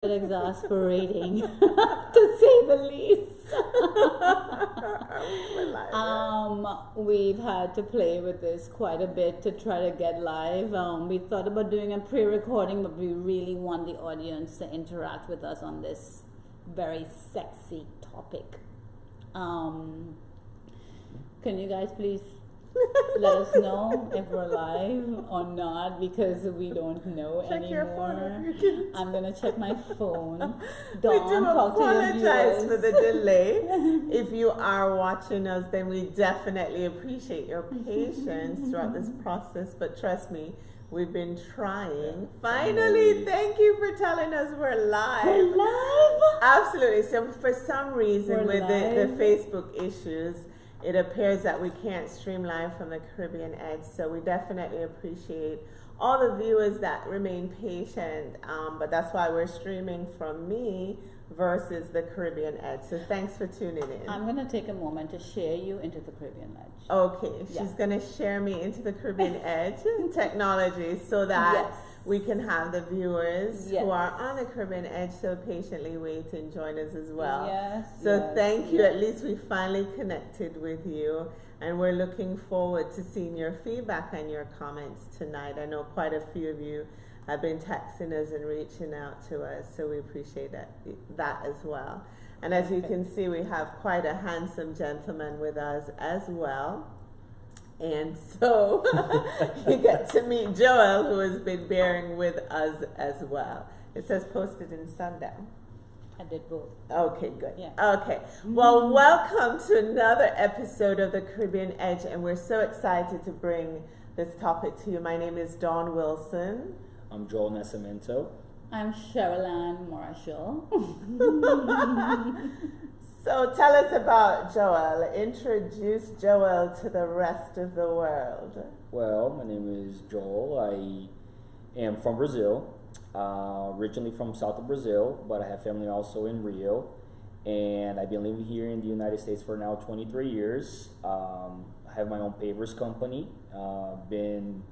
exasperating to say the least. We've had to play with this quite a bit to try to get live. We thought about doing a pre-recording, but we really want the audience to interact with us on this very sexy topic. Can you guys please let us know if we're live or not, because we don't know check anymore. Your phone if you can. I'm gonna check my phone. We Dawn, do talk to your apologize for the viewers. delay. If you are watching us, then we definitely appreciate your patience throughout this process. But trust me, we've been trying. Finally, thank you for telling us we're live. We're live? Absolutely. So for some reason, We're with the live. Facebook issues, it appears that we can't stream live from the Caribbean Edge. So we definitely appreciate all the viewers that remain patient. But that's why we're streaming from me versus the Caribbean Edge. So thanks for tuning in. I'm gonna take a moment to share you into the Caribbean Edge. Okay, Yeah. she's gonna share me into the Caribbean Edge technology so that Yes. we can have the viewers Yes. who are on the Caribbean Edge so patiently wait and join us as well. Yes. So yes, thank you. yes. At least we finally connected with you, and we're looking forward to seeing your feedback and your comments tonight. I know quite a few of you have been texting us and reaching out to us, so we appreciate that as well. And as you can see, we have quite a handsome gentleman with us as well. And so you get to meet Joel, who has been bearing with us as well. It says posted in Sundown. I did both. Okay, good. Yeah. Okay. Well, welcome to another episode of the Caribbean Edge, and we're so excited to bring this topic to you. My name is Dawn Wilson. I'm Joel Nascimento. I'm SherylAnn Marshall. So tell us about Joel. Introduce Joel to the rest of the world. Well, my name is Joel. I am from Brazil, originally from south of Brazil, but I have family also in Rio. And I've been living here in the United States for now 23 years. I have my own pavers company. Been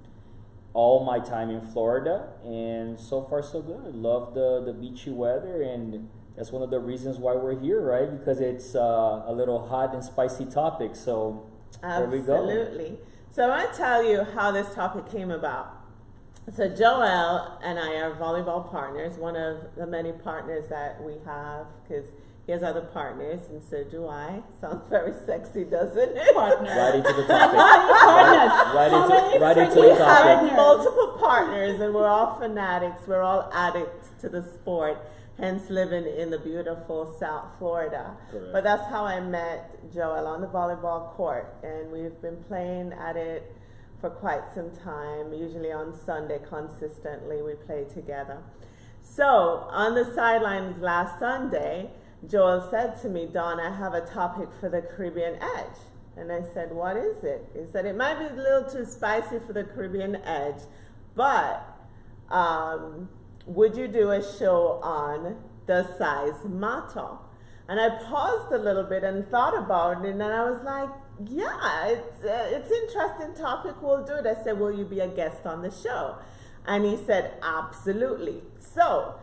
all my time in Florida, and so far so good. Love the beachy weather, and that's one of the reasons why we're here, right? Because it's a little hot and spicy topic. So there we go. Absolutely. So I want to tell you how this topic came about. So Joel and I are volleyball partners, one of the many partners that we have, because he has other partners, and so do I. Sounds very sexy, doesn't it? Partner. Right into the topic. Partners. right into We the have topic. multiple partners, and we're all fanatics. We're all addicts to the sport, hence living in the beautiful South Florida. Correct. But that's how I met Joel, on the volleyball court, and we've been playing at it for quite some time. Usually on Sunday, consistently we play together. So on the sidelines last Sunday, Joel said to me, Dawn, I have a topic for the Caribbean Edge. And I said, what is it? He said, it might be a little too spicy for the Caribbean Edge, but would you do a show on the size matter? And I paused a little bit and thought about it, and then I was like, yeah, it's an interesting topic, we'll do it. I said, will you be a guest on the show? And he said, absolutely. So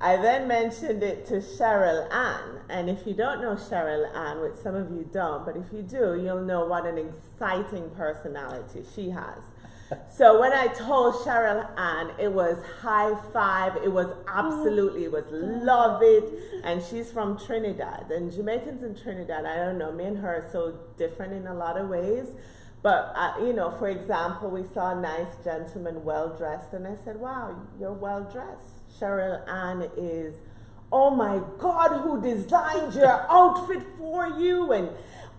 I then mentioned it to SherylAnn, and if you don't know SherylAnn, which some of you don't, but if you do, you'll know what an exciting personality she has. So when I told SherylAnn, it was high five, it was absolutely, it was love it, and she's from Trinidad, and Jamaicans in Trinidad, I don't know, me and her are so different in a lot of ways. But, you know, for example, we saw a nice gentleman well-dressed, and I said, wow, you're well-dressed. SherylAnn is, oh my God, who designed your outfit for you? And,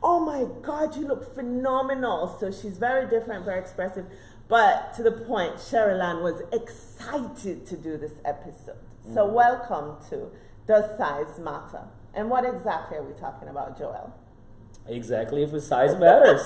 oh my God, you look phenomenal. So she's very different, very expressive. But to the point, SherylAnn was excited to do this episode. So welcome to Does Size Matter? And what exactly are we talking about, Joel? Exactly, if the size matters.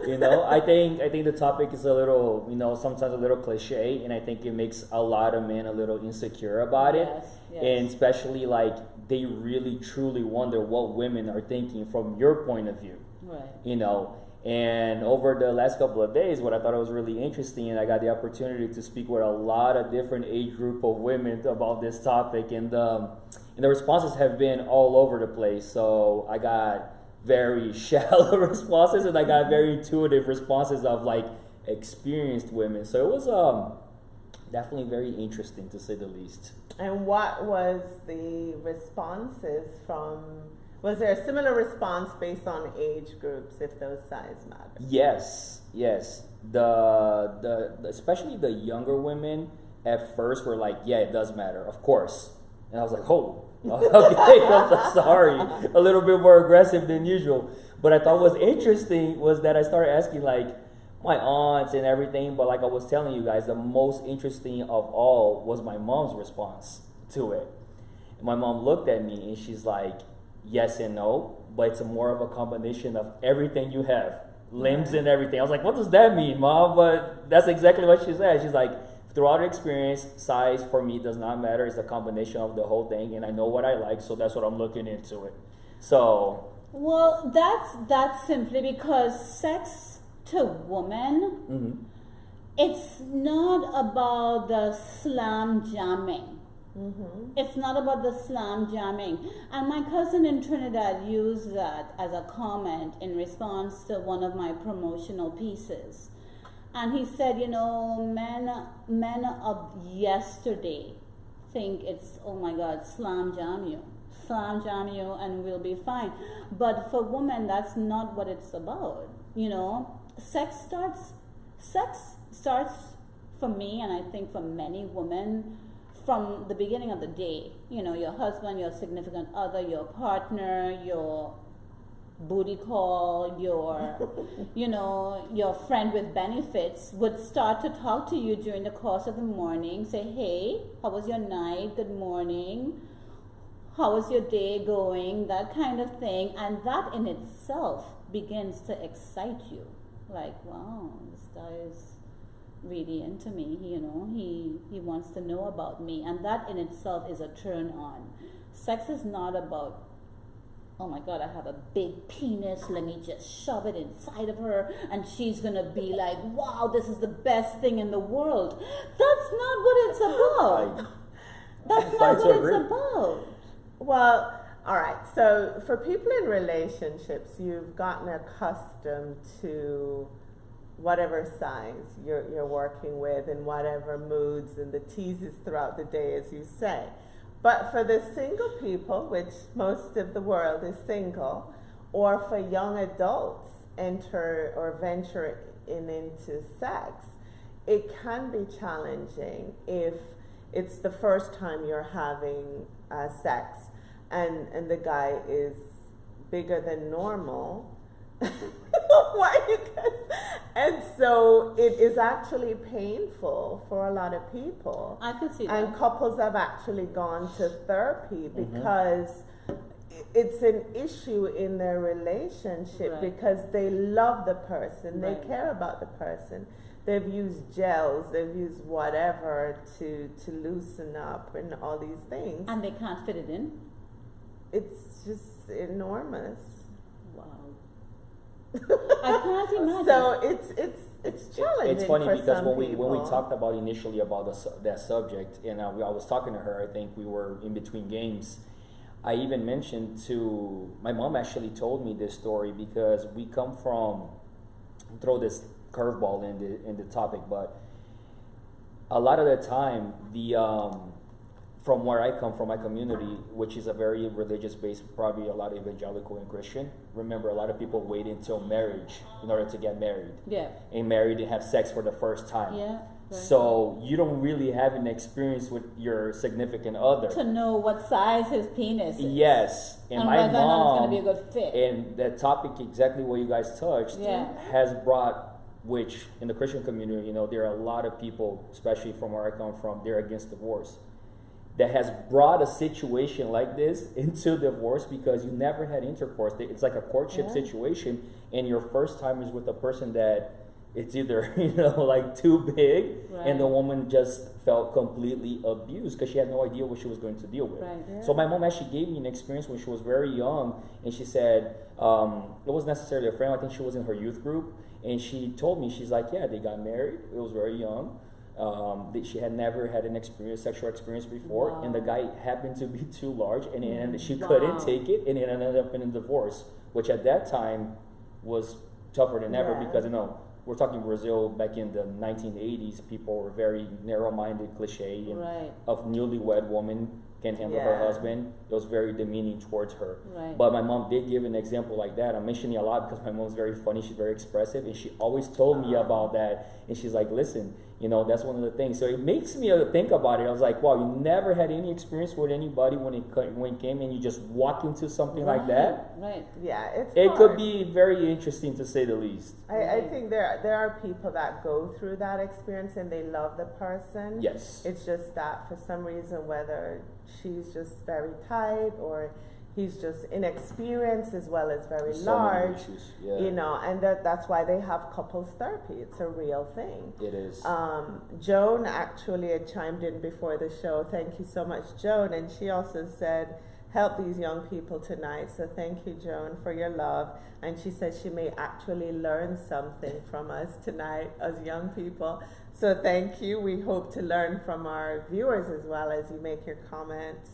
You know, I think the topic is a little, sometimes a little cliche, and I think it makes a lot of men a little insecure about it. Yes. And especially like they really truly wonder what women are thinking from your point of view. Right. You know, And over the last couple of days, what I thought was really interesting, and I got the opportunity to speak with a lot of different age group of women about this topic, and the responses have been all over the place. So I got very shallow responses, and I got very intuitive responses of like experienced women. So it was definitely very interesting, to say the least. And what was the responses from? Was there a similar response based on age groups, if those size matter? Yes. The especially the younger women at first were like, yeah, it does matter, of course. And I was like, oh, okay, I'm sorry, a little bit more aggressive than usual. But I thought was interesting was that I started asking like my aunts and everything, but like I was telling you guys, the most interesting of all was my mom's response to it. And my mom looked at me and she's like, yes and no, but it's more of a combination of everything you have, limbs and everything. I was like, what does that mean, Mom? But that's exactly what she said. She's like, throughout her experience, size for me does not matter. It's a combination of the whole thing, and I know what I like, so that's what I'm looking into it. So, well, that's simply because sex to women, it's not about the slam jamming. It's not about the slam jamming. And my cousin in Trinidad used that as a comment in response to one of my promotional pieces. And he said, you know, men of yesterday think it's, oh my God, slam jam you and we'll be fine. But for women, that's not what it's about. You know, sex starts for me, and I think for many women, from the beginning of the day. You know, your husband, your significant other, your partner, your booty call, your, you know, your friend with benefits would start to talk to you during the course of the morning, say, hey, how was your night? Good morning. How was your day going? That kind of thing. And that in itself begins to excite you. Like, wow, this guy is really into me, you know, he wants to know about me, and that in itself is a turn on. Sex is not about, oh my God, I have a big penis, let me just shove it inside of her and she's gonna be like, wow, this is the best thing in the world. That's not what it's about. That's not what it's about. Well, all right, so for people in relationships, you've gotten accustomed to whatever size you're working with and whatever moods and the teases throughout the day, as you say. But for the single people, which most of the world is single, or for young adults enter or venture into sex, it can be challenging if it's the first time you're having sex and the guy is bigger than normal. Why you guys? And so it is actually painful for a lot of people. I could see that. And couples have actually gone to therapy because it's an issue in their relationship, because they love the person, they care about the person. They've used gels, they've used whatever to loosen up and all these things. And they can't fit it in? It's just enormous. I can't imagine. So it's challenging. It's funny for because some when we people. talked about initially about that subject, and I was talking to her. I think we were in between games. I even mentioned to my mom. Actually, told me this story because we come from, throw this curveball in the topic, but a lot of the time from where I come from, my community, which is a very religious based, probably a lot of evangelical and Christian. Remember, a lot of people wait until marriage in order to get married. Yeah. And married and have sex for the first time. Yeah. Right. So you don't really have an experience with your significant other to know what size his penis is. Yes. And my whether mom, it's going to be a good fit. And that topic, exactly what you guys touched, has brought, which in the Christian community, you know, there are a lot of people, especially from where I come from, they're against divorce. That has brought a situation like this into divorce because you never had intercourse. It's like a courtship situation, and your first time is with a person that it's either like too big, Right. and the woman just felt completely abused because she had no idea what she was going to deal with. Right. Yeah. So my mom actually gave me an experience when she was very young, and she said it wasn't necessarily a friend. I think she was in her youth group, and she told me, she's like, yeah, they got married. It was very young. She had never had an sexual experience before, Wow. and the guy happened to be too large, and she Wow. couldn't take it, and it ended up in a divorce, which at that time was tougher than ever Yeah. because we're talking Brazil back in the 1980s. People were very narrow-minded, cliche, and Right. of newlywed woman can handle her Yeah. husband. It was very demeaning towards her. Right. But my mom did give an example like that. I'm mentioning it a lot because my mom's very funny. She's very expressive, and she always told me about that. And she's like, listen, that's one of the things. So it makes me think about it. I was like, wow, you never had any experience with anybody when it came and you just walk into something like that. Right. Yeah, it's It hard. could be very interesting to say the least. I think there are people that go through that experience and they love the person. Yes. It's just that for some reason, whether she's just very tight or he's just inexperienced as well as very So many large, issues. Yeah. and that's why they have couples therapy. It's a real thing. It is. Joan actually had chimed in before the show. Thank you so much, Joan. And she also said, help these young people tonight. So thank you, Joan, for your love. And she said she may actually learn something from us tonight as young people. So thank you. We hope to learn from our viewers as well as you make your comments.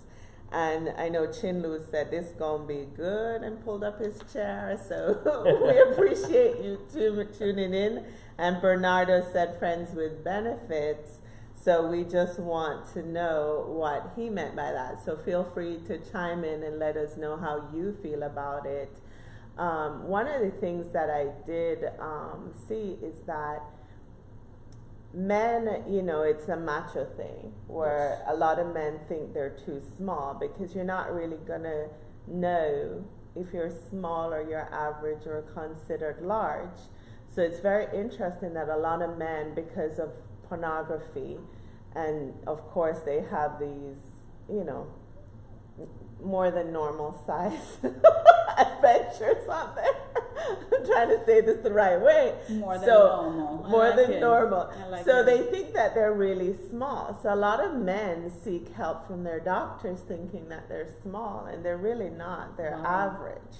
And I know Chinlu said this gonna be good and pulled up his chair. So we appreciate you tuning in. And Bernardo said friends with benefits. So we just want to know what he meant by that. So feel free to chime in and let us know how you feel about it. One of the things that I did see is that men, it's a macho thing where a lot of men think they're too small because you're not really gonna know if you're small or you're average or considered large. So it's very interesting that a lot of men, because of pornography, and of course they have these, more than normal size adventures on there. I'm trying to say this the right way. More than normal. More I like than it. normal. I like So it. they think that they're really small. So a lot of men seek help from their doctors thinking that they're small, and they're really not. They're Wow. average.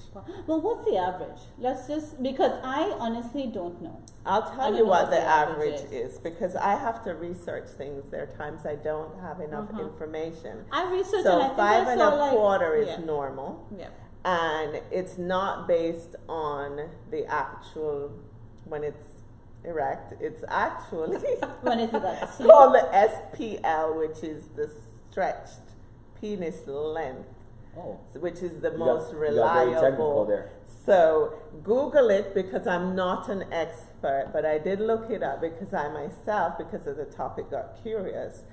Well, what's the average? Let's just, because I honestly don't know. I'll I tell don't you know what what the the average average is because I have to research things. There are times I don't have enough information. I researched So and I think five I and saw a quarter is yeah. normal. Yeah. And it's not based on the actual when it's erect. It's actually When is it that? called the SPL, which is the stretched penis length, Oh. which is the You most got very technical reliable. there. So Google it because I'm not an expert, but I did look it up because I myself, because of the topic, got curious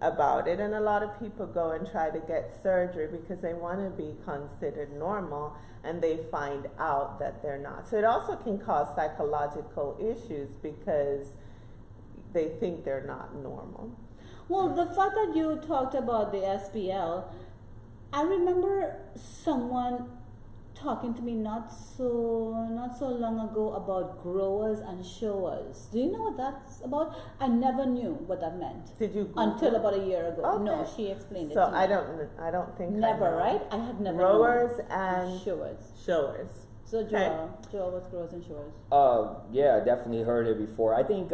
about it. And a lot of people go and try to get surgery because they want to be considered normal and they find out that they're not. So it also can cause psychological issues because they think they're not normal. Well, the fact that you talked about the SPL, I remember someone talking to me not so long ago about growers and showers. Do you know what that's about? I never knew what that meant Did you Google until it? about a year ago. Okay. No, she explained it So to me. I don't think I Never, know. right? I had never Growers known. and showers. showers. So Okay. Joel was growers and showers. Yeah, I definitely heard it before. I think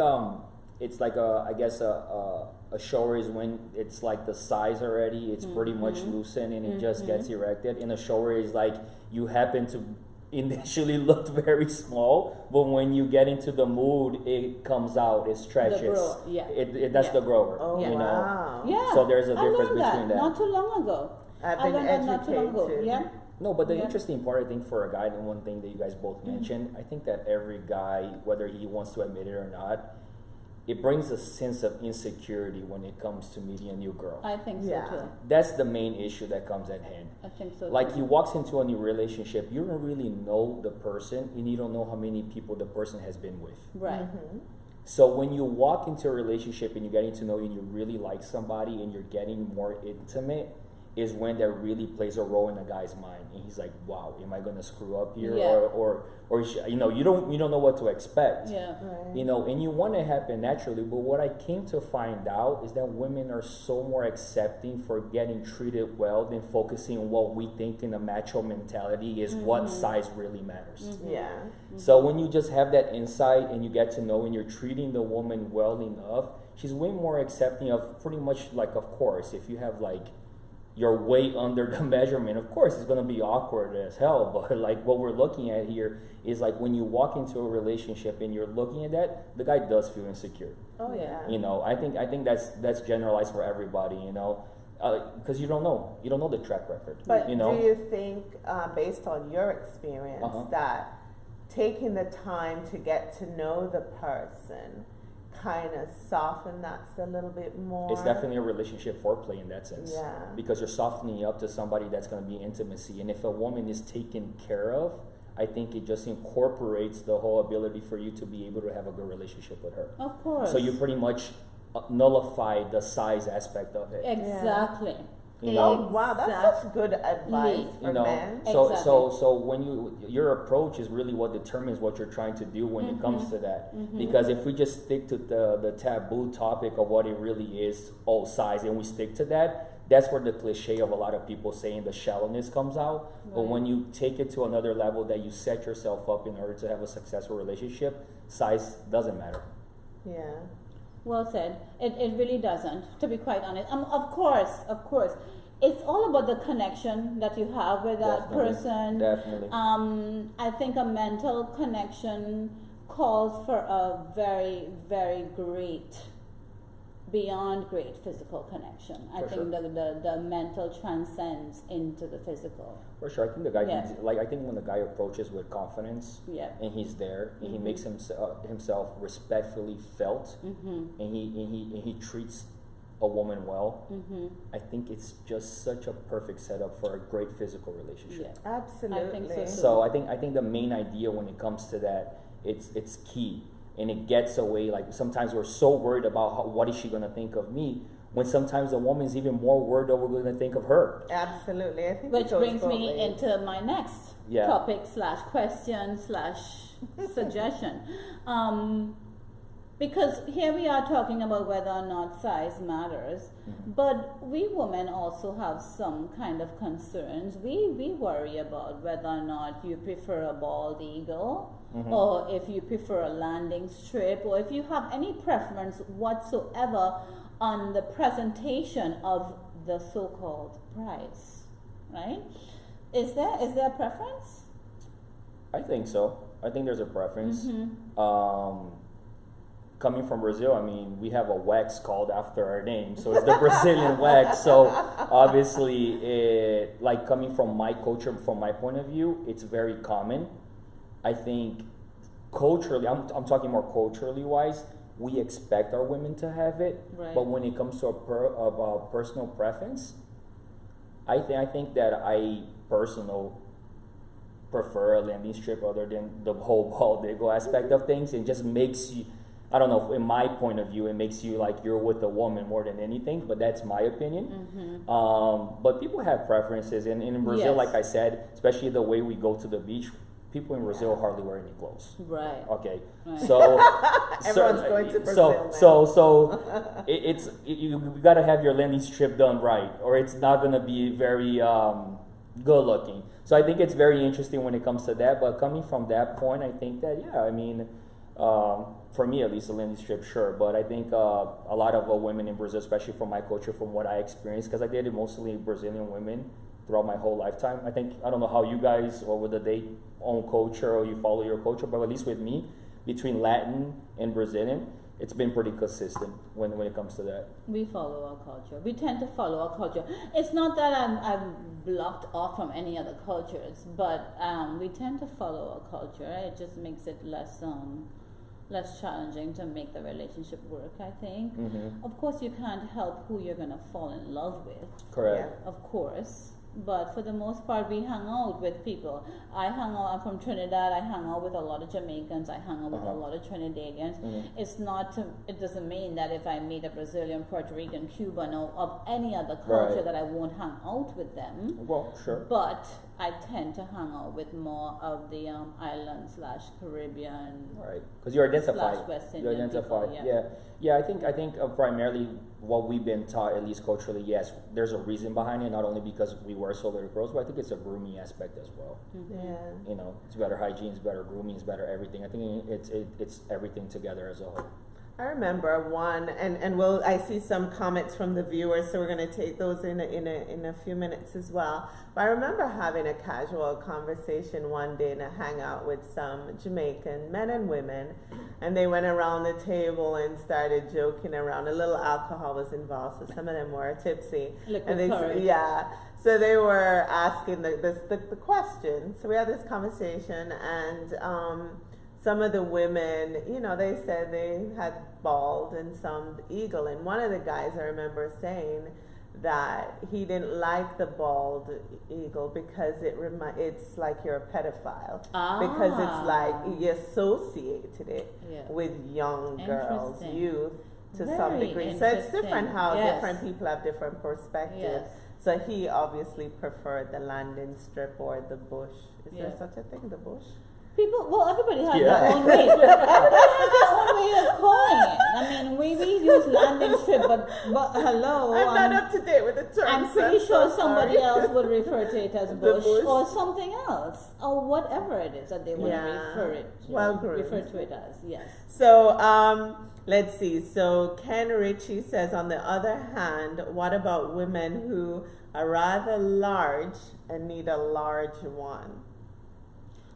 it's like a shower is when it's like the size already, it's pretty much loosened and it just gets erected. And a shower is like you happen to initially look very small, but when you get into the mood, it comes out, it stretches. The grower, yeah. That's Yeah. the grower. Oh, you know. wow. Yeah. So there's a I difference learned between that. Not too long ago. I've I been learned that not too long ago. educated. Yeah. No, but the Yeah. interesting part, I think, for a guy, and one thing that you guys both mentioned, I think that every guy, whether he wants to admit it or not, it brings a sense of insecurity when it comes to meeting a new girl. I think so Yeah. too. That's the main issue that comes at hand. I think so Like too. he walks into a new relationship, you don't really know the person, and you don't know how many people the person has been with. Right. So when you walk into a relationship and you're getting to know you and you really like somebody and you're getting more intimate, is when that really plays a role in a guy's mind, and he's like, "Wow, am I gonna screw up here?" Yeah. Or you know, you don't know what to expect. Yeah. Right. You know, and you want it to happen naturally. But what I came to find out is that women are so more accepting for getting treated well than focusing on what we think in a macho mentality is what size really matters. Yeah. So when you just have that insight and you get to know and you're treating the woman well enough, she's way more accepting of pretty much like, of course, if you have like you're way under the measurement, of course it's going to be awkward as hell, but like what we're looking at here is like when you walk into a relationship and you're looking at that, the guy does feel insecure. Oh yeah. You know, I think that's generalized for everybody, you know, because you don't know the track record. But you know, do you think, based on your experience, that taking the time to get to know the person kind of soften that a little bit more? it's definitely a relationship foreplay in that sense. Yeah. Because you're softening up to somebody that's going to be intimacy, and if a woman is taken care of, I think it just incorporates the whole ability for you to be able to have a good relationship with her. Of course. So you pretty much nullify the size aspect of it. Exactly. You know? Oh wow, that's such good advice for You know, men. so Exactly. so when your approach is really what determines what you're trying to do when it comes to that. Because if we just stick to the taboo topic of what it really is, all size, and we stick to that, that's where the cliche of a lot of people saying the shallowness comes out. But when you take it to another level that you set yourself up in order to have a successful relationship, size doesn't matter. Yeah. Well said. It really doesn't, to be quite honest. Of course. It's all about the connection that you have with that Definitely, person. definitely. I think a mental connection calls for a very, very great, beyond great physical connection. I For think sure. the mental transcends into the physical. For sure, I think the guy Yeah. needs, like, I think when the guy approaches with confidence, Yeah. and he's there, and he makes himself respectfully felt, and he treats a woman well, I think it's just such a perfect setup for a great physical relationship. Yeah. Absolutely. I think so too. So I think the main idea when it comes to that, it's key, and it gets away. Like sometimes we're so worried about what is she gonna think of me, when sometimes the woman's even more worried that we're gonna think of her. Absolutely. I think Which it goes brings both me ways. into my next Yeah. topic / question / suggestion. Because here we are talking about whether or not size matters, but we women also have some kind of concerns. We worry about whether or not you prefer a bald eagle, or if you prefer a landing strip, or if you have any preference whatsoever on the presentation of the so-called prize, right? Is there a preference? I think so. I think there's a preference. Coming from Brazil, I mean, we have a wax called after our name, so it's the Brazilian wax. So obviously, like coming from my culture, from my point of view, it's very common. I think culturally, I'm talking more culturally wise, we expect our women to have it, Right. but when it comes to a personal preference, I think that I personally prefer a landing strip other than the whole bald eagle aspect of things. It just makes you, I don't know, in my point of view, it makes you like you're with a woman more than anything, but that's my opinion. But people have preferences, and in Brazil, Yes. like I said, especially the way we go to the beach, people in Brazil hardly wear any clothes. Right. Okay, Right. so Everyone's going to Brazil now. so you got to have your landing strip done right, or it's not going to be very good looking. So I think it's very interesting when it comes to that. But coming from that point, I think that I mean, for me at least, a landing strip, sure. But I think a lot of women in Brazil, especially from my culture, from what I experienced, because I dated mostly Brazilian women throughout my whole lifetime. I don't know how you guys, or whether they own culture or you follow your culture, but at least with me, between Latin and Brazilian, it's been pretty consistent when it comes to that. We follow our culture. We tend to follow our culture. It's not that I'm blocked off from any other cultures, but we tend to follow our culture. It just makes it less challenging to make the relationship work, I think. Of course, you can't help who you're going to fall in love with. Correct. Of course. But for the most part, we hung out with people. I'm from Trinidad. I hung out with a lot of Jamaicans. I hung out with a lot of Trinidadians. It's not, it doesn't mean that if I meet a Brazilian, Puerto Rican, Cuban, or of any other culture that I won't hang out with them. Well, sure. But I tend to hang out with more of the island/Caribbean. Right, because you identify. West You Indian identify. people, Yeah. I think primarily what we've been taught, at least culturally, yes, there's a reason behind it. Not only because we wear so little clothes, but I think it's a grooming aspect as well. Yeah. You know, it's better hygiene, it's better grooming, it's better everything. I think it's everything together as a whole. I remember one, and I see some comments from the viewers, so we're going to take those in a few minutes as well. But I remember having a casual conversation one day in a hangout with some Jamaican men and women, and they went around the table and started joking around. A little alcohol was involved, so some of them were tipsy. So they were asking the question. So we had this conversation, and some of the women, you know, they said they had bald and some eagle. And one of the guys, I remember saying that he didn't like the bald eagle because it's like you're a pedophile. Because it's like he associated it with young girls, youth to some degree. So it's different how different people have different perspectives. So he obviously preferred the landing strip or the bush. Is there such a thing, the bush? Everybody has their own way. Everybody has their own way of calling it. I mean, we use landing strip, but hello. I'm not up to date with the term. I'm pretty sure somebody else would refer to it as bush or something else, or whatever it is that they want to refer to it as. Yes. So let's see. So Ken Ritchie says, on the other hand, what about women who are rather large and need a large one?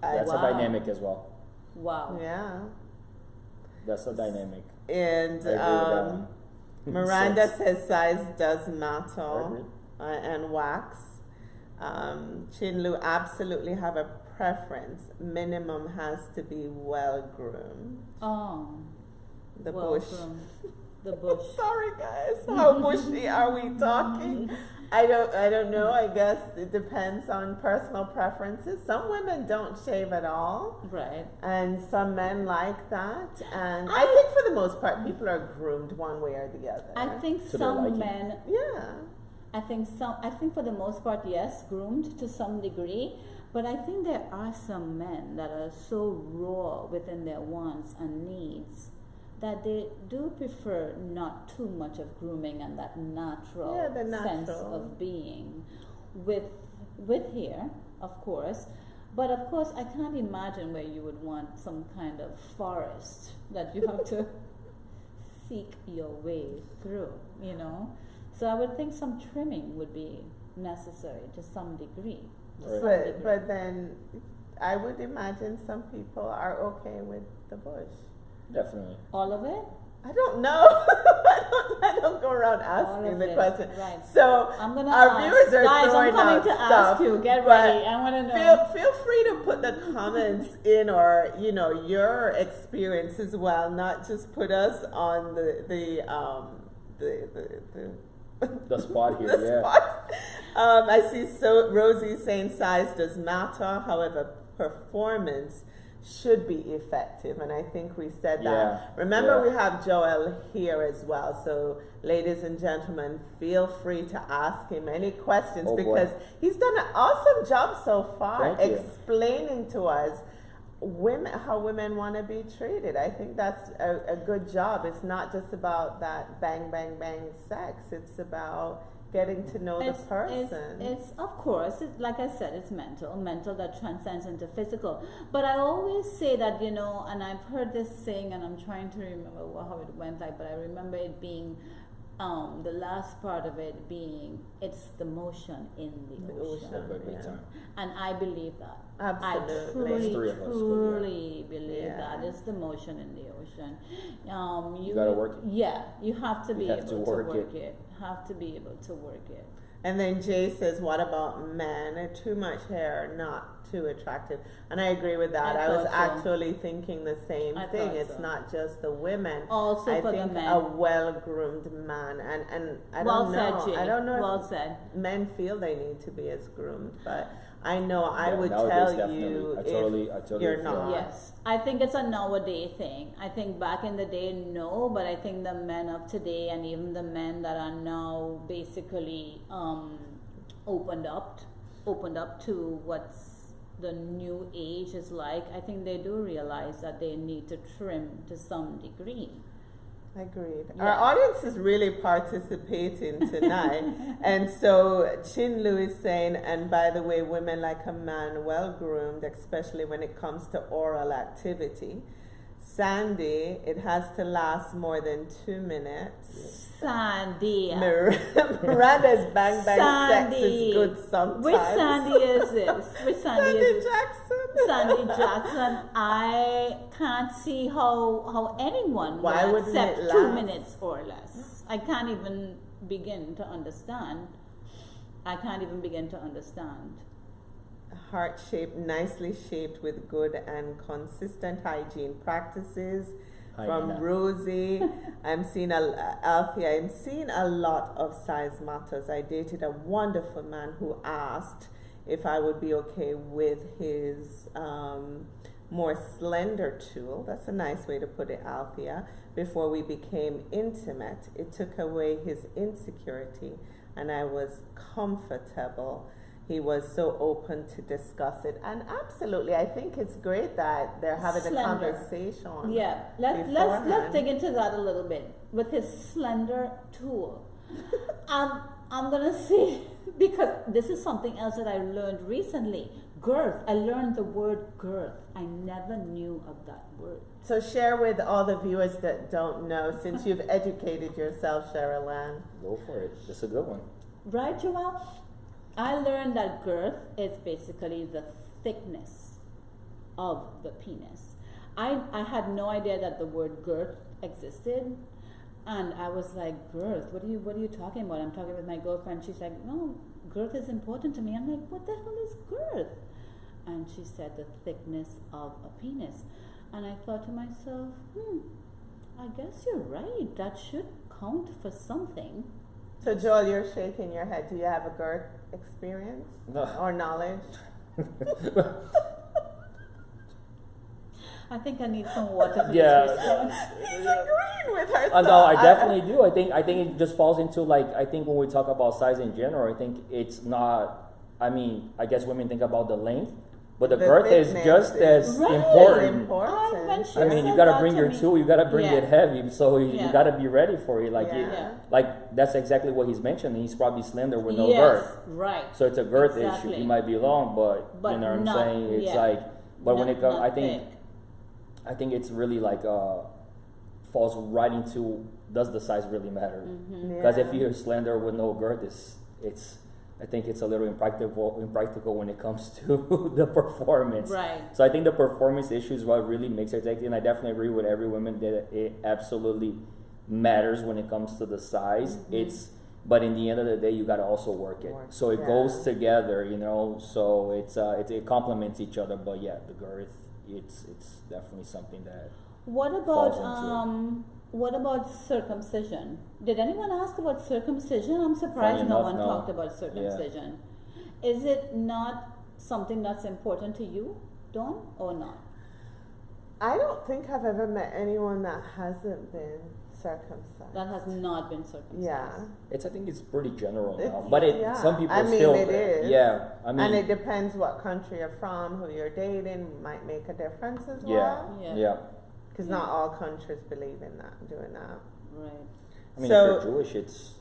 That's a dynamic as well. Wow. Yeah. That's a dynamic. And Miranda says size does matter and wax. Chinlu absolutely have a preference. Minimum has to be well groomed. Oh. The bush. The bush. Sorry guys. How bushy are we talking? I don't know. I guess it depends on personal preferences. Some women don't shave at all. Right. And some men like that. And I think for the most part people are groomed one way or the other. I think some men I think for the most part, yes, groomed to some degree. But I think there are some men that are so raw within their wants and needs that they do prefer not too much of grooming and that natural sense of being with hair, of course. But of course, I can't imagine where you would want some kind of forest that you have to seek your way through, you know. So I would think some trimming would be necessary to some degree. But then I would imagine some people are okay with the bush. Definitely. All of it? I don't know. I don't go around asking the question. Right. So I'm gonna our viewers are guys, throwing I'm coming out to stuff, ask you. Get ready. I want to know. Feel free to put the comments in, or you know, your experience as well. Not just put us on the spot here. the spot. I see Rosie saying size does matter. However, performance should be effective, and I think we said that. Remember, we have Joel here as well, so ladies and gentlemen, feel free to ask him any questions because he's done an awesome job so far explaining to us how women want to be treated. I think that's a good job. It's not just about that bang bang bang sex, it's about getting to know the person. It's of course, like I said, it's mental that transcends into physical. But I always say that, you know, and I've heard this saying, and I'm trying to remember how it went like, but I remember it being, the last part of it being, it's the motion in the ocean. And I believe that. Absolutely. I truly believe that it's the motion in the ocean. You gotta work it. Yeah, you have to be able to work it. Have to be able to work it. And then Jay says, what about men? Too much hair, not too attractive. And I agree with that. I was thought so. actually thinking the same I thing. thought It's so. not just the women. Also I for the think men. a well-groomed man. And I Well don't said, know. Jay. I don't know Well if said. men feel they need to be as groomed. But I know I Yeah, would nowadays, tell definitely. you I if totally you're feel not. Yes, I think it's a nowadays thing. I think back in the day, no, but I think the men of today and even the men that are now basically opened up to what's the new age is like. I think they do realize that they need to trim to some degree. Agreed. Yeah. Our audience is really participating tonight. And so Chin Lu is saying, and by the way, women like a man well groomed, especially when it comes to oral activity. Sandy, it has to last more than 2 minutes. Sandy. Miranda's bang bang Sandy. sex is good sometimes. Which Sandy is this? Which Sandy is this? Jackson. Sandy Jackson. I can't see how anyone Why will wouldn't accept it 2 last? minutes or less. I can't even begin to understand. Heart shaped, nicely shaped with good and consistent hygiene practices. From Hyena. Rosie, I'm seeing Alfie. I'm seeing a lot of size matters. I dated a wonderful man who asked if I would be okay with his more slender tool. That's a nice way to put it, Althea. Before we became intimate, it took away his insecurity, and I was comfortable. He was so open to discuss it, and absolutely, I think it's great that they're having a Slender. conversation. Yeah, let's beforehand. dig into that a little bit with his slender tool. I'm gonna say, because this is something else that I learned recently. Girth. I learned the word girth. I never knew of that word. So share with all the viewers that don't know, since you've educated yourself, SherylAnn. Go for it. It's a good one. Right, Joelle? I learned that girth is basically the thickness of the penis. I had no idea that the word girth existed, and I was like, girth? What are you talking about? I'm talking with my girlfriend. She's like, no, girth is important to me. I'm like, what the hell is girth? And she said the thickness of a penis. And I thought to myself, I guess you're right. That should count for something. So Joel, you're shaking your head. Do you have a girth experience No. or knowledge? I think I need some water for Yeah. this response. He's agreeing with her. No, I definitely do. I think it just falls into, like, I think when we talk about size in general, I think it's not, I mean, I guess women think about the length, but the girth is thickness just as Right. important. When she I mean, you said gotta that bring to your me- tool, you gotta bring Yeah. it heavy, so you Yeah. gotta be ready for it. Like, Yeah. like that's exactly what he's mentioning. He's probably slender with no Yes, girth. right. So it's a girth Exactly. issue. He might be long, but But you know what I'm not- saying? It's yeah. like, but when Not- it comes, not thick. I think it's really like falls right into, does the size really matter? Mm-hmm. Because if you're slender with no girth, it's I think it's a little impractical when it comes to the performance. Right. So I think the performance issue is what really makes it sexy, and I definitely agree with every woman that it absolutely matters when it comes to the size. Mm-hmm. But in the end of the day, you got to also work it. So it goes together, you know. So it complements each other. But yeah, the girth, it's definitely something that. What falls about into what about circumcision? Did anyone ask about circumcision? I'm surprised Funny no enough, one no. talked about circumcision. Is it not something that's important to you, Dawn, or not? I don't think I've ever met anyone that hasn't been circumcised. That has not been circumcised. Yeah. I think it's pretty general now, It's- but yeah. some people I mean, still. it is. Yeah, I mean. And it depends what country you're from, who you're dating, might make a difference as yeah, well. yeah. Because not all countries believe in that, doing that. Right. I mean, So- if you're Jewish, it's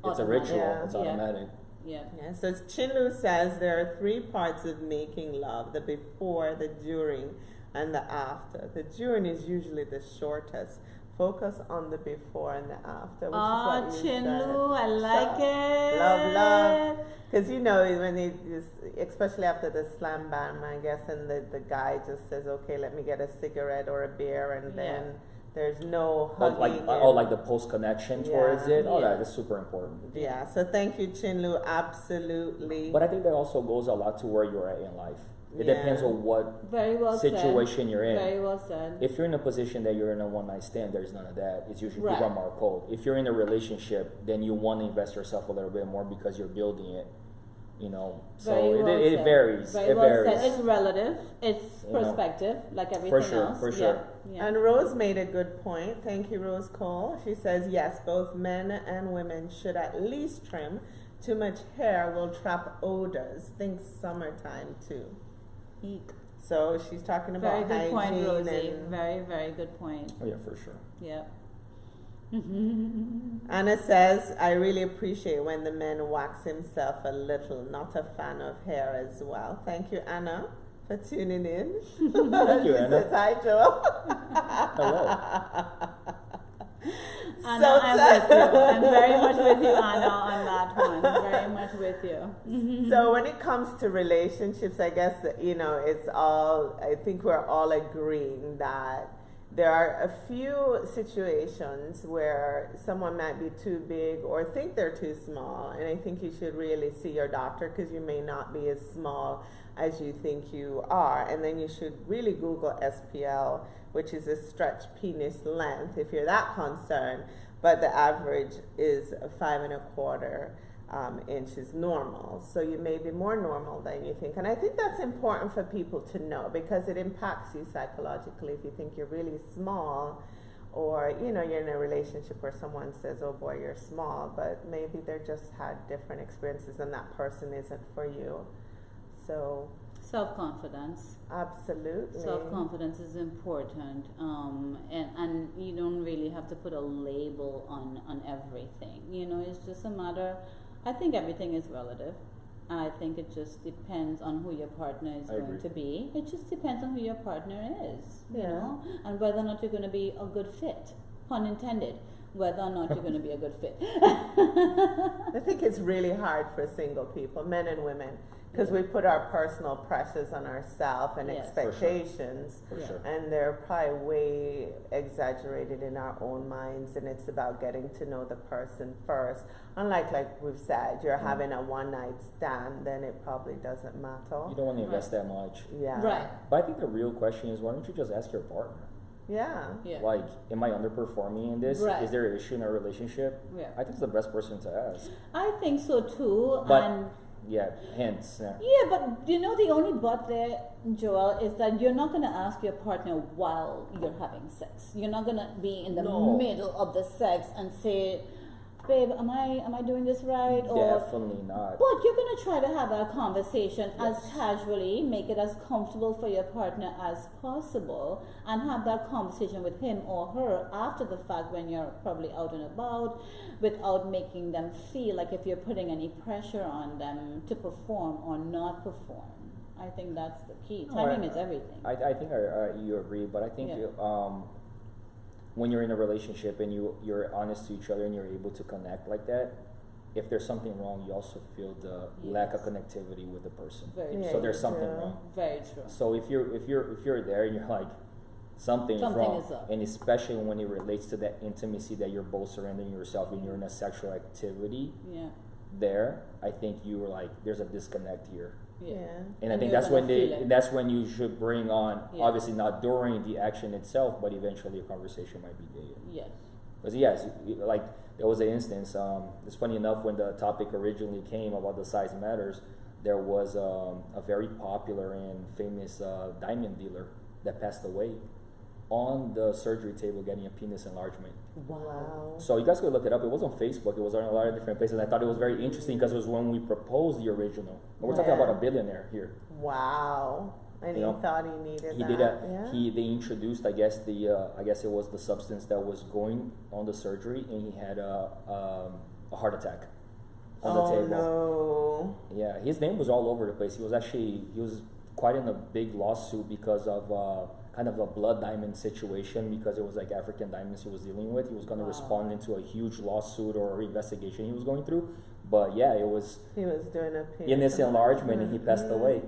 a Automatic. ritual. Yeah. It's Yeah. automatic. Yeah. Yeah, so Chinlu says there are 3 parts of making love: the before, the during, and the after. The during is usually the shortest. Focus on the before and the after, which Ah, is what you said. Chinlu, I like it. Love. Because you know, when they just, especially after the slam bam, I guess, and the guy just says, okay, let me get a cigarette or a beer, and then There's no Or hugging. like the post connection towards it. Oh, Yeah. that is super important. Yeah, so thank you, Chinlu. Absolutely. But I think that also goes a lot to where you're at in life. It Yeah. depends on what Very well situation you're in. Very well said. If you're in a position that you're in a one night stand, there's none of that. It's usually Right. people are more cold. If you're in a relationship, then you want to invest yourself a little bit more because you're building it. You know, so Very well it said. varies. Very It well varies. said. It's relative. It's You know. perspective, like everything sure, else. for sure. Yeah. And Rose made a good point. Thank you, Rose Cole. She says, yes, both men and women should at least trim. Too much hair will trap odors. Think summertime too. Eek. So she's talking Very about good point, hygiene Rosie. and Very, very good point. Oh yeah, for sure. Yeah. Anna says, I really appreciate when the man wax himself a little. Not a fan of hair as well. Thank you, Anna, for tuning in. Thank you, She Anna. says, hi, Joel. Hello. Anna, I'm with you. I'm very much with you, Anna, on that one. Very much with you. So when it comes to relationships, I guess, it's all, I think we're all agreeing that there are a few situations where someone might be too big or think they're too small, and I think you should really see your doctor because you may not be as small as you think you are. And then you should really Google SPL, which is a stretch penis length, if you're that concerned. But the average is 5¼ inches normal. So you may be more normal than you think. And I think that's important for people to know because it impacts you psychologically if you think you're really small, or you're in a relationship where someone says, oh boy, you're small, but maybe they just had different experiences and that person isn't for you. So Self-confidence. absolutely. Self-confidence is important, and you don't really have to put a label on everything. It's just a matter. I think everything is relative. I think it just depends on who your partner is I going agree. to be. It just depends on who your partner is, Yeah. and whether or not you're going to be a good fit, pun intended. Whether or not you're going to be a good fit. I think it's really hard for single people, men and women, because we put our personal pressures on ourselves and Yes. expectations, For Yeah. sure. and they're probably way exaggerated in our own minds, and it's about getting to know the person first. Unlike, like we've said, you're having a one-night stand, then it probably doesn't matter. You don't want to invest that much. Yeah. Right. But I think the real question is, why don't you just ask your partner? Yeah. Yeah. Like, am I underperforming in this? Right. Is there an issue in our relationship? Yeah. I think it's the best person to ask. I think so too. But- And Yeah, hence. Yeah. yeah, but the only but there, Joel, is that you're not going to ask your partner while you're having sex. You're not going to be in the No. middle of the sex and say, babe, am I doing this right? Or Definitely not. but you're going to try to have that conversation as Yes. casually, make it as comfortable for your partner as possible, and have that conversation with him or her after the fact when you're probably out and about, without making them feel like if you're putting any pressure on them to perform or not perform. I think that's the key. No, Timing is everything. I think you agree, but I think Yeah. when you're in a relationship and you're honest to each other and you're able to connect like that, if there's something wrong, you also feel the lack of connectivity with the person. Very Yeah, true. So there's you something do. wrong. Very true. So if you're there and you're like, something Something wrong, is up. and especially when it relates to that intimacy that you're both surrendering yourself and you're in a sexual activity Yeah. there, I think you were like, there's a disconnect here. Yeah. Yeah. And I And think you're that's gonna when feel it. that's when you should bring on, Yeah. obviously not during the action itself, but eventually a conversation might be needed. Yes. Because yes, like there was an instance. It's funny enough when the topic originally came about the size matters. There was a very popular and famous diamond dealer that passed away on the surgery table getting a penis enlargement. Wow. So you guys could look it up. It was on Facebook. It was on a lot of different places. I thought it was very interesting because it was when we proposed the original. And we're talking Yeah. about a billionaire here. Wow. And You he know, thought he needed He that. did Yeah. They introduced, I guess it was the substance that was going on the surgery, and he had a heart attack on the table. No. Yeah, his name was all over the place. He was quite in a big lawsuit because of kind of a blood diamond situation, because it was like African diamonds he was dealing with. He was going to respond into a huge lawsuit or investigation he was going through. But yeah, it was He was doing a penis enlargement, and he passed away.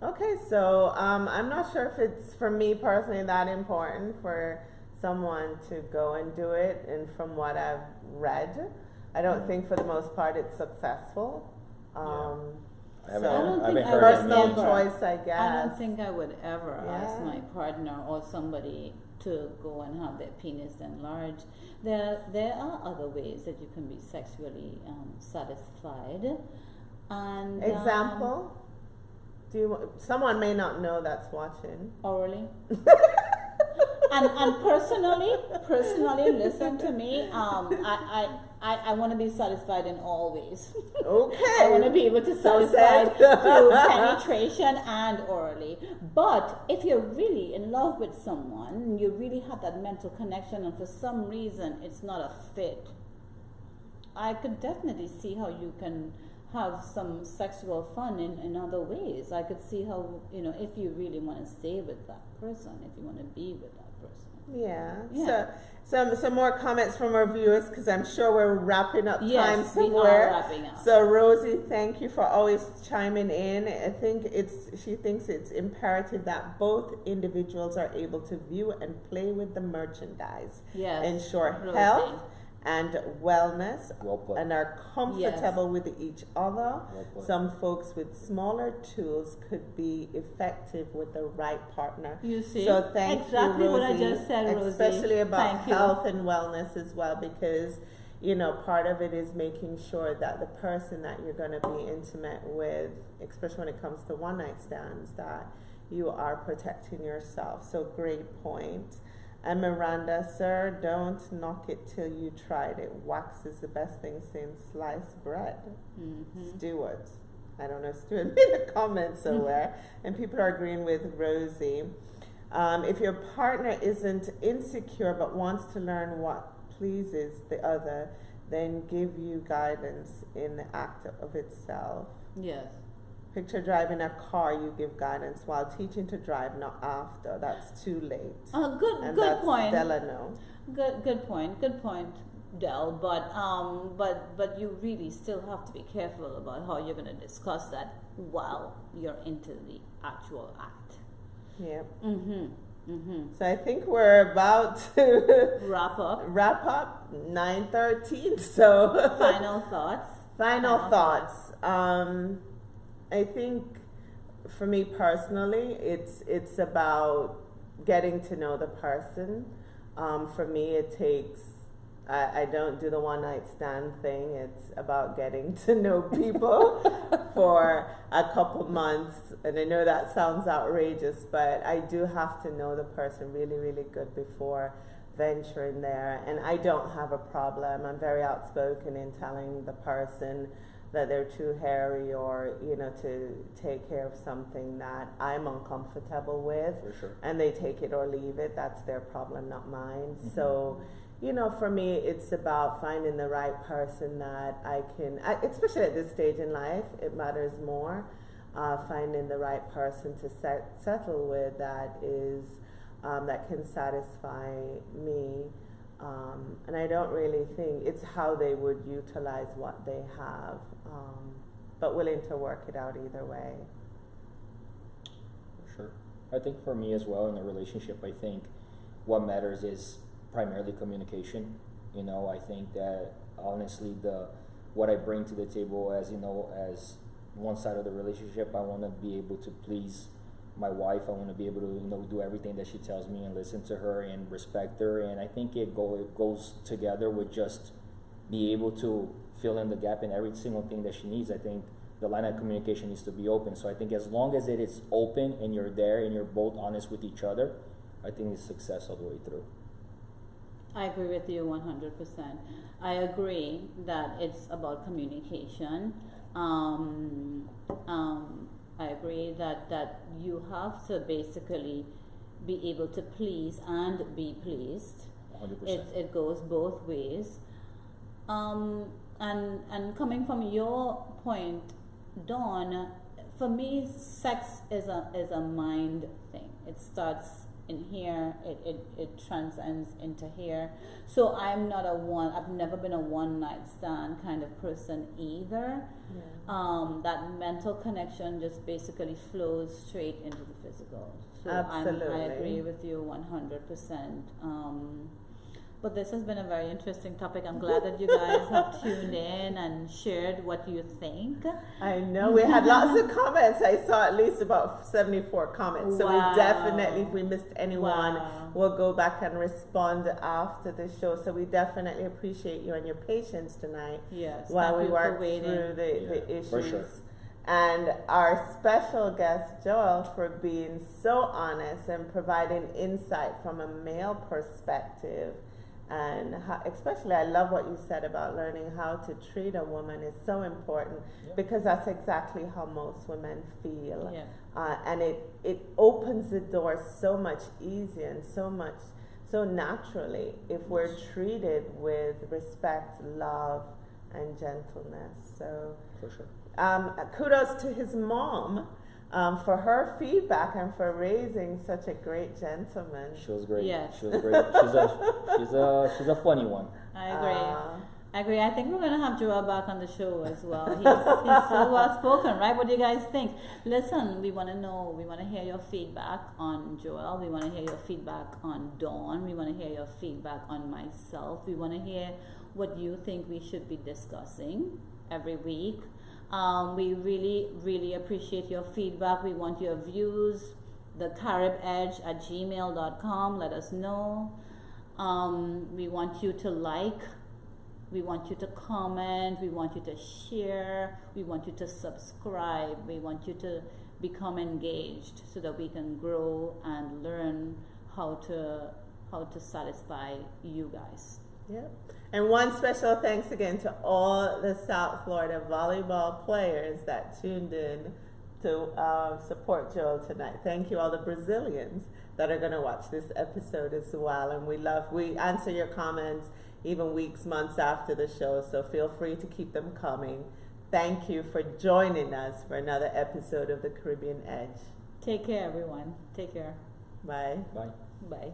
Okay, so I'm not sure if it's for me personally that important for someone to go and do it, and from what I've read, I don't think for the most part it's successful. I haven't think I heard would personal any. choice, I guess. I don't think I would ever ask Yeah. my partner or somebody to go and have their penis enlarged. There are other ways that you can be sexually satisfied. And Example? Someone may not know that's watching. orally. and personally, listen to me. I want to be satisfied in all ways. Okay. I want to be able to So satisfy said. through penetration and orally. But if you're really in love with someone, you really have that mental connection, and for some reason it's not a fit, I could definitely see how you can have some sexual fun in other ways. I could see how, if you really want to stay with that person, if you want to be with that person. Yeah. So some more comments from our viewers, because I'm sure we're wrapping up time Yes, we somewhere. are wrapping up. So Rosie, thank you for always chiming in. I think she thinks it's imperative that both individuals are able to view and play with the merchandise. Yes, Ensure Rosie. health and wellness, Well put. and are comfortable with each other. Well put. Some folks with smaller tools could be effective with the right partner. You see? So thank exactly you, Rosie, what I just said, Rosie. especially about Thank you. health and wellness as well, because part of it is making sure that the person that you're going to be intimate with, especially when it comes to one night stands, that you are protecting yourself. So great point. And Miranda, sir, don't knock it till you tried it. Wax is the best thing since sliced bread. Mm-hmm. Stewart. I don't know, Stuart made a comment somewhere, and people are agreeing with Rosie. If your partner isn't insecure but wants to learn what pleases the other, then give you guidance in the act of itself. Yes. Picture driving a car, you give guidance while teaching to drive, not after. That's too late. Good And good that's point. Delano. Good point, Del. But you really still have to be careful about how you're going to discuss that while you're into the actual act. Yep. Mm-hmm. So I think we're about to Wrap up. wrap up. 9:13. So Final thoughts. Final thoughts. I think for me personally, it's about getting to know the person. For me, it takes. I don't do the one night stand thing. It's about getting to know people for a couple months. And I know that sounds outrageous, but I do have to know the person really, really good before venturing there. And I don't have a problem. I'm very outspoken in telling the person that they're too hairy, or to take care of something that I'm uncomfortable with. For sure. And they take it or leave it. That's their problem, not mine. Mm-hmm. So for me, it's about finding the right person that I can, especially at this stage in life, it matters more. Finding the right person to settle with that is that can satisfy me. And I don't really think it's how they would utilize what they have, but willing to work it out either way. For sure. I think for me as well in a relationship, I think what matters is primarily communication. I think that honestly what I bring to the table as one side of the relationship, I want to be able to please my wife. I want to be able to do everything that she tells me and listen to her and respect her. And I think it goes together with just be able to fill in the gap in every single thing that she needs. I think the line of communication needs to be open. So I think as long as it is open and you're there and you're both honest with each other, I think it's success all the way through. I agree with you 100%. I agree that it's about communication. I agree that you have to basically be able to please and be pleased. 100%. It goes both ways. And coming from your point, Dawn, for me, sex is a mind thing. It starts in here, it transcends into here. So I'm not I've never been a one night stand kind of person either. Yeah. That mental connection just basically flows straight into the physical. So Absolutely. I agree with you 100%. But this has been a very interesting topic. I'm glad that you guys have tuned in and shared what you think. I know we had lots of comments. I saw at least about 74 comments. So Wow. we definitely, if we missed anyone, Wow. we'll go back and respond after the show. So we definitely appreciate you and your patience tonight Yes. while thank we you work for waiting. through the Yeah, issues. for sure. And our special guest, Joel, for being so honest and providing insight from a male perspective. And how, especially, I love what you said about learning how to treat a woman is so important, Yeah. because that's exactly how most women feel. Yeah. And it opens the door so much easier and so naturally if we're treated with respect, love, and gentleness. So For sure. kudos to his mom for her feedback and for raising such a great gentleman. She was great. Yes. She was great. She's a funny one. I agree. I think we're gonna have Joel back on the show as well. He's so well spoken, right? What do you guys think? Listen, we want to know. We want to hear your feedback on Joel. We want to hear your feedback on Dawn. We want to hear your feedback on myself. We want to hear what you think we should be discussing every week. We really, really appreciate your feedback. We want your views. thecaribedge@gmail.com. Let us know. We want you to like. We want you to comment. We want you to share. We want you to subscribe. We want you to become engaged so that we can grow and learn how to satisfy you guys. Yep. And one special thanks again to all the South Florida volleyball players that tuned in to support Joel tonight. Thank you, all the Brazilians that are going to watch this episode as well. And we answer your comments even weeks, months after the show. So feel free to keep them coming. Thank you for joining us for another episode of the Caribbean Edge. Take care, everyone. Take care. Bye. Bye. Bye.